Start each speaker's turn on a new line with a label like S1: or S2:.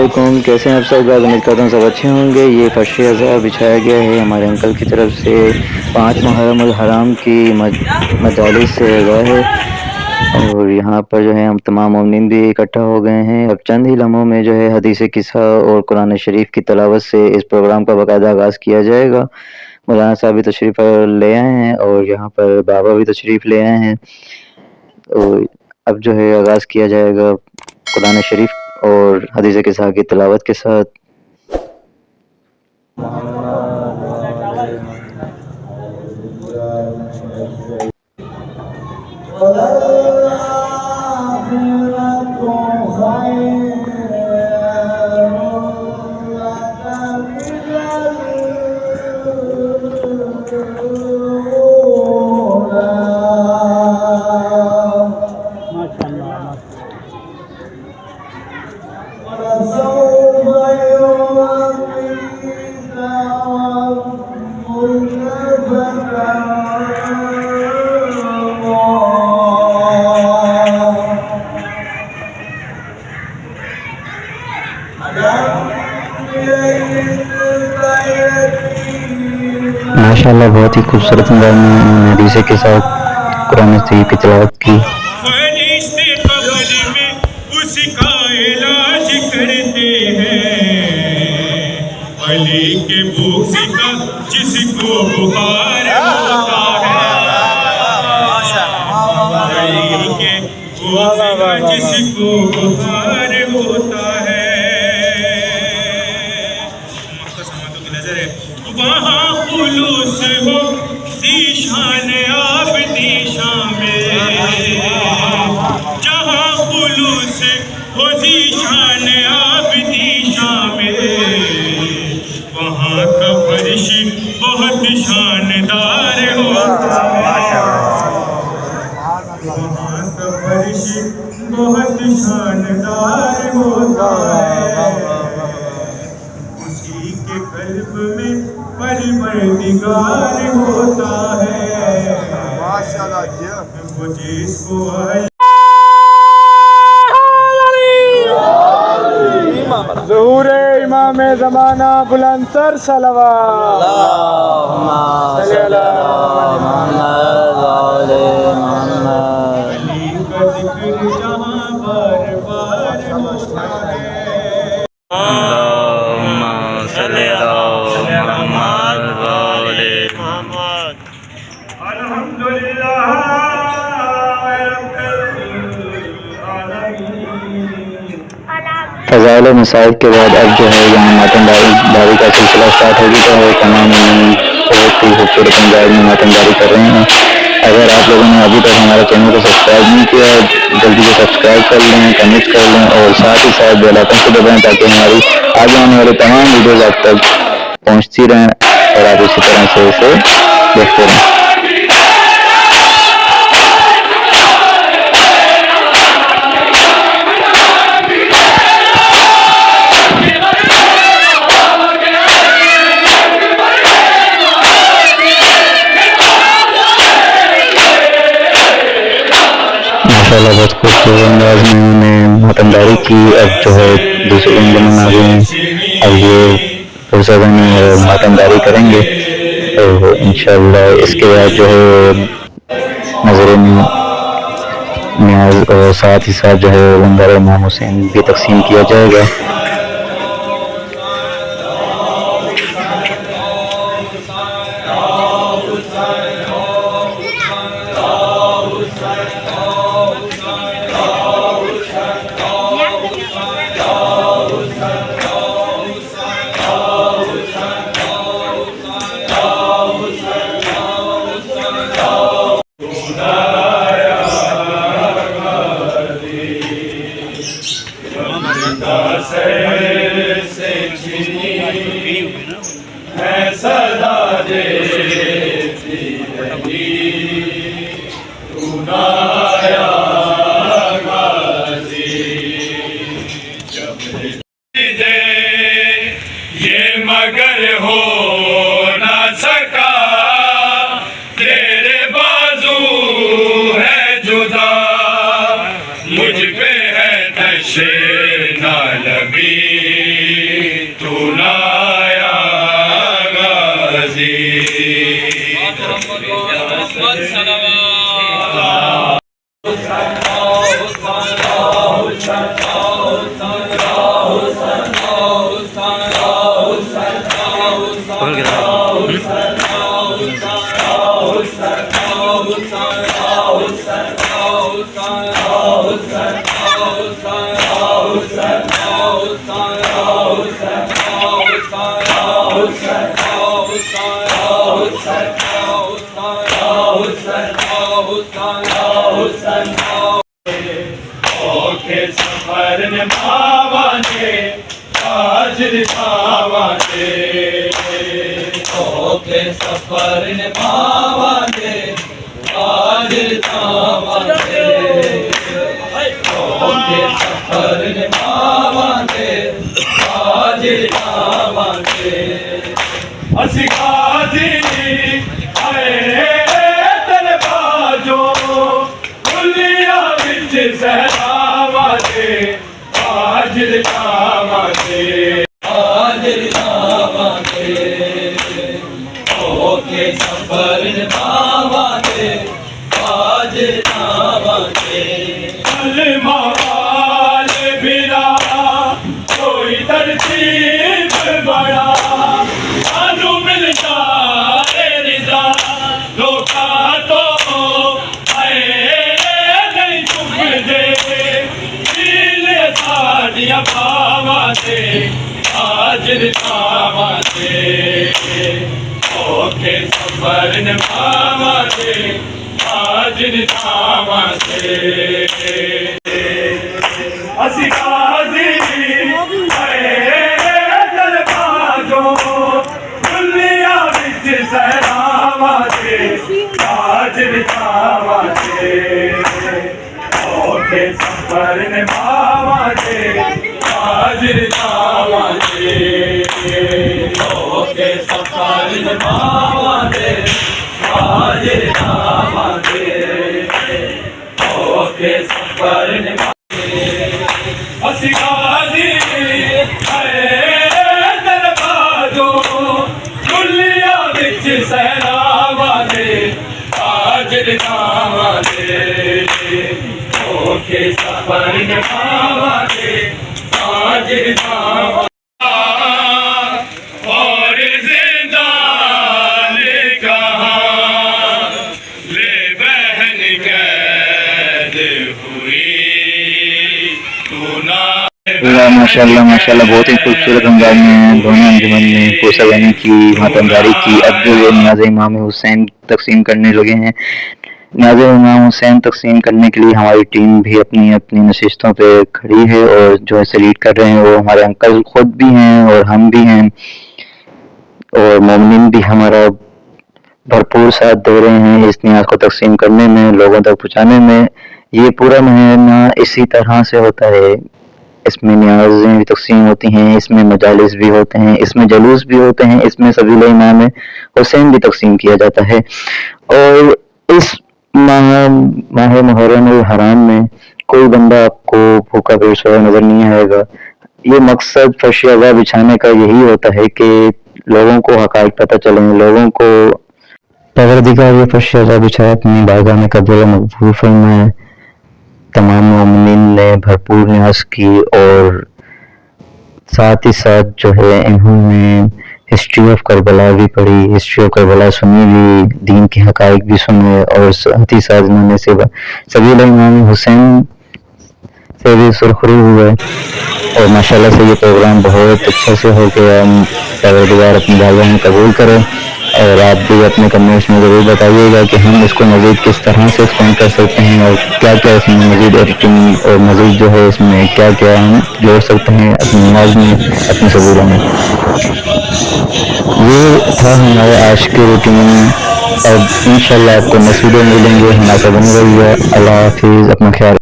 S1: वालेकुम। कैसे हैं आप सब? गाइस उम्मीद करता हूँ सब अच्छे होंगे। ये फर्श अज़ा बिछाया गया है हमारे अंकल की तरफ से 5 मुहर्रम अल हराम की मजालिस से अज़ा है। और यहाँ पर जो है हम तमाम मोमिनीन भी इकट्ठा हो गए हैं। अब चंद ही लम्हों में जो है हदीस किस्सा और कुरान शरीफ की तिलावत से इस प्रोग्राम का बाकायदा आगाज़ किया जाएगा। मौलाना साहब भी तशरीफ़ ले आए हैं और यहाँ पर बाबा भी तशरीफ़ ले आए हैं। तो अब जो है आगाज़ किया जाएगा कुरान शरीफ और हदीस किस्सा की तिलावत के साथ। माशाअल्लाह बहुत ही खूबसूरत अंदाज में उन्होंने हदीस के साथ कुरान शरीफ की तिलावत की।
S2: फरिश्ते कब्र में उसका इलाज करते हैं। अली के बोझ का जिसको बुखार होता है, अली के बोझ का जिसको बुखार होता है। की नजर है वहाँ खुलूस हो ज़ीशान आबदीशा में, जहाँ खुलूस हो ज़ीशान आबदीशा में, वहाँ का फर्श बहुत शानदार होता है। वहाँ का फर्श बहुत शानदार होता है। उसी के कल्ब में परवरदिगार होता है। वो जिसको ज़हूर इमाम ज़माना बुलंदतर सलवात जहाँ बार बार होता है।
S1: फ़ज़ाइल और मसाइल के बाद अब जो है यहाँ मातमदारी का सिलसिला स्टार्ट हो चुका है। तमाम बहुत ही खूबसूरत अंदाज में मातमदारी कर रहे हैं। अगर आप लोगों ने अभी तक हमारे चैनल को सब्सक्राइब नहीं किया, जल्दी से सब्सक्राइब कर लें, कमेंट कर लें और साथ ही साथ बेल आइकन को दबाएं ताकि हमारी आगे आने वाली तमाम वीडियोज़ आप तक पहुँचती रहें और आप इसी तरह से इसे देखते रहें। माशाअल्लाह बहुत खूबसूरत अंदाज में उन्होंने मातमदारी की। अब जो है दूसरे रंगमन आ गए हैं। अब ये पुरज़बन मातमदारी करेंगे और इंशाअल्लाह इसके बाद जो है नज़र न्याज और साथ ही साथ जो है लंगर इमाम हुसैन भी तकसीम किया जाएगा।
S2: सफर निभावांगे हाजिर थावांगे ओके सफर निभावांगे हाजिर थावांगे ओके सफर निभावांगे हाजिर थावांगे असी गाजी आए तलबाजो दुनिया विच सहरावांगे हाजिर थावांगे हाजिर थावांगे ओके सफर निभावांगे हाजिर थावांगे कलमा वाले बिना कोई तरतीब बड़ा सानू मिलता है रिज़ा लोका तो नहीं चुभदे दिल साडियां भावां ते हाजिर थावां ते ओके सफर निभावां ते हाजिर थावां ते असी गाजी दरबाजो दुनिया विच सहरावां ते हाजिर थावां ते ओके सफर निभावां ते हाजिर थावां ते ओके सफर निभावां ते हाजिर थावां ते ओके सफर निभावां असी गाजी दरबाजो दुनिया विच सहरावां ते हाजिर थावां ते ओके सफर निभावां ते हाजिर थावां और जिंदा ने कहा ले बहन कैद हुई तू ना
S1: माशाल्लाह माशाल्लाह बहुत ही खूबसूरत अंदाज में दोनों अंजुमन ने कोसा गाने की मातमदारी की। अब जो ये न्याज़ इमाम हुसैन तकसीम करने लगे हैं। न्याज़ इमाम हुसैन तकसीम करने के लिए हमारी टीम भी अपनी अपनी नशिस्तों पे खड़ी है और जो है लीड कर रहे हैं वो हमारे अंकल खुद भी हैं और हम भी हैं और मोमिन भी हमारा भरपूर साथ दे रहे हैं इस न्याज़ को तकसीम करने में, लोगों तक पहुँचाने में। ये पूरा महीना इसी तरह से होता है। इसमें न्याज़ें भी तकसीम होती हैं, इसमें मजालिस भी होते हैं, इसमें जलूस भी होते हैं, इसमें सबील इमाम हुसैन भी तकसीम किया जाता है। और इस माह मुहर्रम हराम में कोई बंदा आपको भूखा पेट सोया नजर नहीं आएगा। ये मकसद फर्श अज़ा बिछाने का यही होता है कि लोगों को हक़ाइक़ पता चले, लोगों को परवरदिगार ये फर्श अज़ा बिछाए अपनी बारगाह में कबूल मक़बूल फरमाए। तमाम मोमिनीन ने भरपूर न्याज़ की और साथ ही साथ जो है इन्होंने हिस्ट्री ऑफ करबला भी पढ़ी, हिस्ट्री ऑफ करबला सुनी भी, दीन के हक़ाइक़ भी सुने और साथ ही साथ इन्होंने सबील इमाम हुसैन से भी सुरखरू हुए और माशाल्लाह से ये प्रोग्राम बहुत अच्छे से हो गया। परवरदिगार अपनी बारगाह में कबूल करे। और आप भी अपने कमेंट्स में ज़रूर बताइएगा कि हम इसको मज़ीद किस तरह से एक्सपेंड कर सकते हैं और क्या क्या इसमें मज़ीद एडिटिंग और मज़ीद जो है इसमें क्या क्या हम जोड़ सकते हैं अपनी नमाज में, अपने सबूरों में। ये था हमारे आज के रूटीन। अब इंशाल्लाह आपको नेक्स्ट वीडियो मिलेंगे। हमारे बने रहिए। अल्लाह हाफिज़, अपना ख्याल।